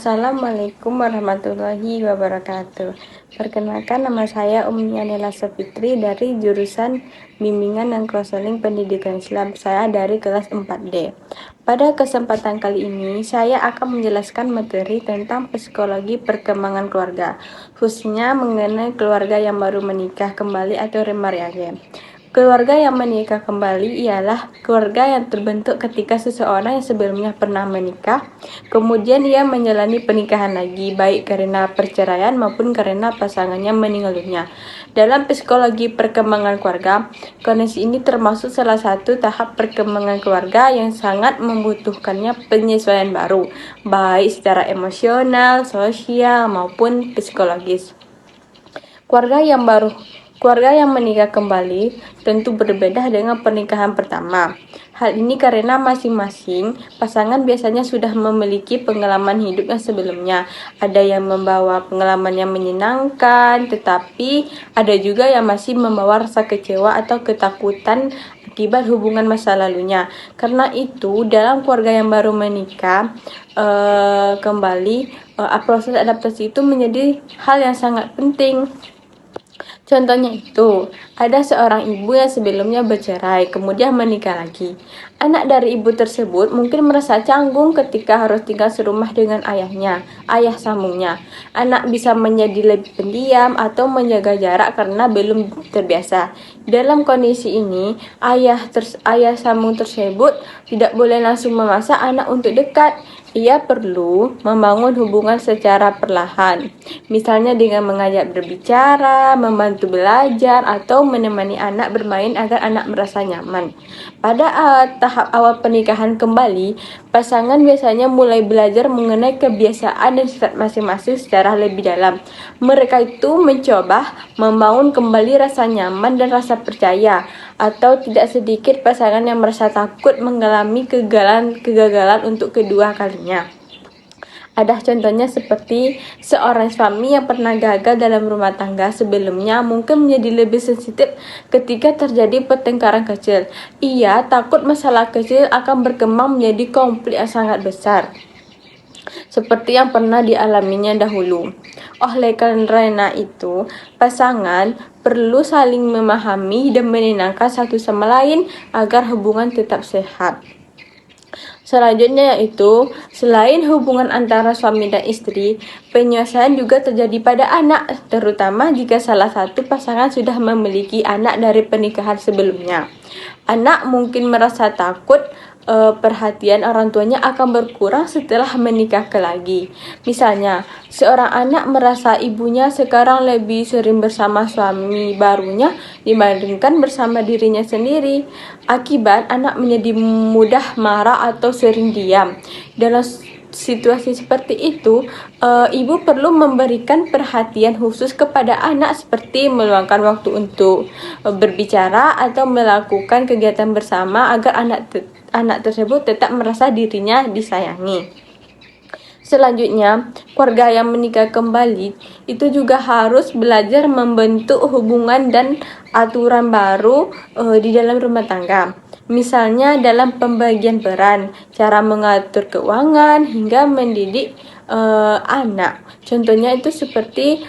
Assalamualaikum warahmatullahi wabarakatuh. Perkenalkan, nama saya Umi Anela Safitri dari jurusan Bimbingan dan Konseling Pendidikan Islam. Saya dari kelas 4D. Pada kesempatan kali ini, saya akan menjelaskan materi tentang psikologi perkembangan keluarga, khususnya mengenai keluarga yang baru menikah kembali atau remarriage. Keluarga yang menikah kembali ialah keluarga yang terbentuk ketika seseorang yang sebelumnya pernah menikah, kemudian ia menjalani pernikahan lagi, baik karena perceraian maupun karena pasangannya meninggal dunia. Dalam psikologi perkembangan keluarga, kondisi ini termasuk salah satu tahap perkembangan keluarga yang sangat membutuhkannya penyesuaian baru, baik secara emosional, sosial, maupun psikologis. Keluarga yang menikah kembali tentu berbeda dengan pernikahan pertama. Hal ini karena masing-masing pasangan biasanya sudah memiliki pengalaman hidup yang sebelumnya. Ada yang membawa pengalaman yang menyenangkan, tetapi ada juga yang masih membawa rasa kecewa atau ketakutan akibat hubungan masa lalunya. Karena itu, dalam keluarga yang baru menikah kembali, proses adaptasi itu menjadi hal yang sangat penting. Contohnya itu, ada seorang ibu yang sebelumnya bercerai, kemudian menikah lagi. Anak dari ibu tersebut mungkin merasa canggung ketika harus tinggal serumah dengan ayahnya, ayah sambungnya. Anak bisa menjadi lebih pendiam atau menjaga jarak karena belum terbiasa. Dalam kondisi ini, ayah sambung tersebut tidak boleh langsung memaksa anak untuk dekat. Ia perlu membangun hubungan secara perlahan, misalnya dengan mengajak berbicara, membantu belajar, atau menemani anak bermain agar anak merasa nyaman. Pada tahap awal pernikahan kembali, pasangan biasanya mulai belajar mengenai kebiasaan dan sifat masing-masing secara lebih dalam. Mereka itu mencoba membangun kembali rasa nyaman dan rasa percaya, atau tidak sedikit pasangan yang merasa takut mengalami kegagalan untuk kedua kalinya. Ada contohnya seperti seorang suami yang pernah gagal dalam rumah tangga sebelumnya mungkin menjadi lebih sensitif ketika terjadi pertengkaran kecil. Ia takut masalah kecil akan berkembang menjadi konflik yang sangat besar, seperti yang pernah dialaminya dahulu. Oleh karena itu, pasangan perlu saling memahami dan menenangkan satu sama lain agar hubungan tetap sehat. Selanjutnya yaitu, selain hubungan antara suami dan istri, penyelesaian juga terjadi pada anak, terutama jika salah satu pasangan sudah memiliki anak dari pernikahan sebelumnya. Anak mungkin merasa takut perhatian orang tuanya akan berkurang setelah menikah lagi. Misalnya, seorang anak merasa ibunya sekarang lebih sering bersama suami barunya dibandingkan bersama dirinya sendiri. Akibat anak menjadi mudah marah atau sering diam. Dalam situasi seperti itu, ibu perlu memberikan perhatian khusus kepada anak seperti meluangkan waktu untuk berbicara atau melakukan kegiatan bersama agar anak tersebut tetap merasa dirinya disayangi. Selanjutnya, keluarga yang menikah kembali itu juga harus belajar membentuk hubungan dan aturan baru di dalam rumah tangga. Misalnya dalam pembagian peran, cara mengatur keuangan, hingga mendidik anak. Contohnya itu seperti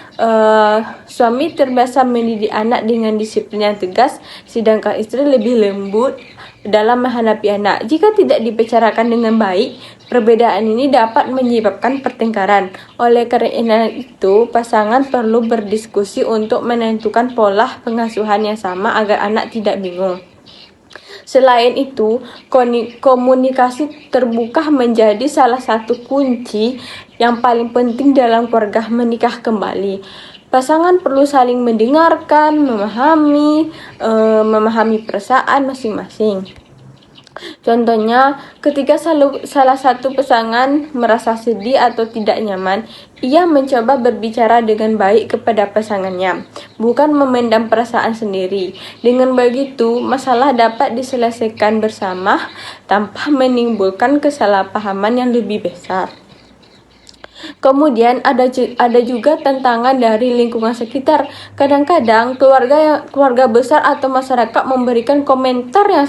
suami terbiasa mendidik anak dengan disiplin yang tegas, sedangkan istri lebih lembut dalam menghadapi anak. Jika tidak dibicarakan dengan baik, perbedaan ini dapat menyebabkan pertengkaran. Oleh karena itu, pasangan perlu berdiskusi untuk menentukan pola pengasuhan yang sama agar anak tidak bingung. Selain itu, komunikasi terbuka menjadi salah satu kunci yang paling penting dalam keluarga menikah kembali. Pasangan perlu saling mendengarkan, memahami perasaan masing-masing. Contohnya, ketika salah satu pasangan merasa sedih atau tidak nyaman, ia mencoba berbicara dengan baik kepada pasangannya, bukan memendam perasaan sendiri. Dengan begitu, masalah dapat diselesaikan bersama tanpa menimbulkan kesalahpahaman yang lebih besar. Kemudian ada juga tantangan dari lingkungan sekitar. Kadang-kadang keluarga besar atau masyarakat memberikan komentar yang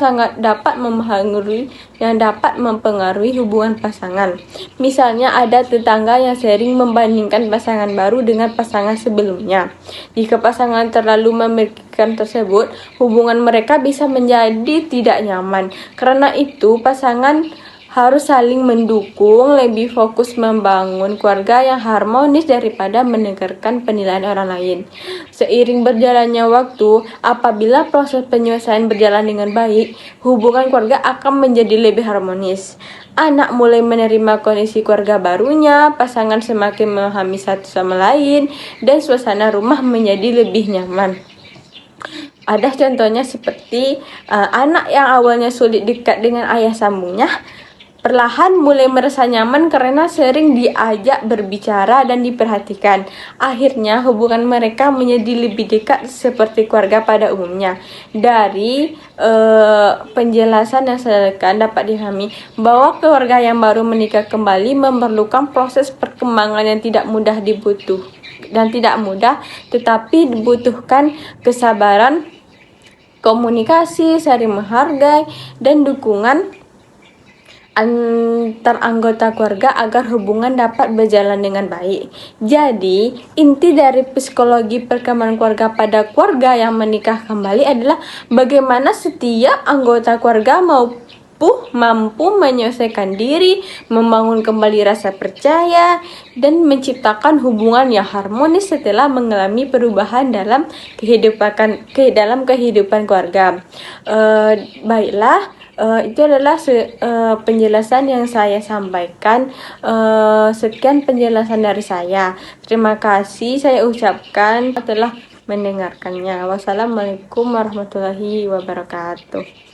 dapat mempengaruhi hubungan pasangan. Misalnya ada tetangga yang sering membandingkan pasangan baru dengan pasangan sebelumnya. Jika pasangan terlalu memikirkan tersebut, hubungan mereka bisa menjadi tidak nyaman. Karena itu, pasangan harus saling mendukung, lebih fokus membangun keluarga yang harmonis daripada mendengarkan penilaian orang lain. Seiring berjalannya waktu, apabila proses penyelesaian berjalan dengan baik, hubungan keluarga akan menjadi lebih harmonis. Anak mulai menerima kondisi keluarga barunya, pasangan semakin memahami satu sama lain, dan suasana rumah menjadi lebih nyaman. Ada contohnya seperti anak yang awalnya sulit dekat dengan ayah sambungnya, perlahan mulai merasa nyaman karena sering diajak berbicara dan diperhatikan. Akhirnya hubungan mereka menjadi lebih dekat seperti keluarga pada umumnya. Dari penjelasan yang saya dapat dipahami bahwa keluarga yang baru menikah kembali memerlukan proses perkembangan yang tidak mudah tetapi dibutuhkan kesabaran, komunikasi, saling menghargai, dan dukungan antar anggota keluarga agar hubungan dapat berjalan dengan baik. Jadi, inti dari psikologi perkembangan keluarga pada keluarga yang menikah kembali adalah bagaimana setiap anggota keluarga mampu menyelesaikan diri, membangun kembali rasa percaya, dan menciptakan hubungan yang harmonis setelah mengalami perubahan dalam kehidupan keluarga. Baiklah, itu adalah penjelasan yang saya sampaikan. Sekian penjelasan dari saya. Terima kasih saya ucapkan telah mendengarkannya. Wassalamualaikum warahmatullahi wabarakatuh.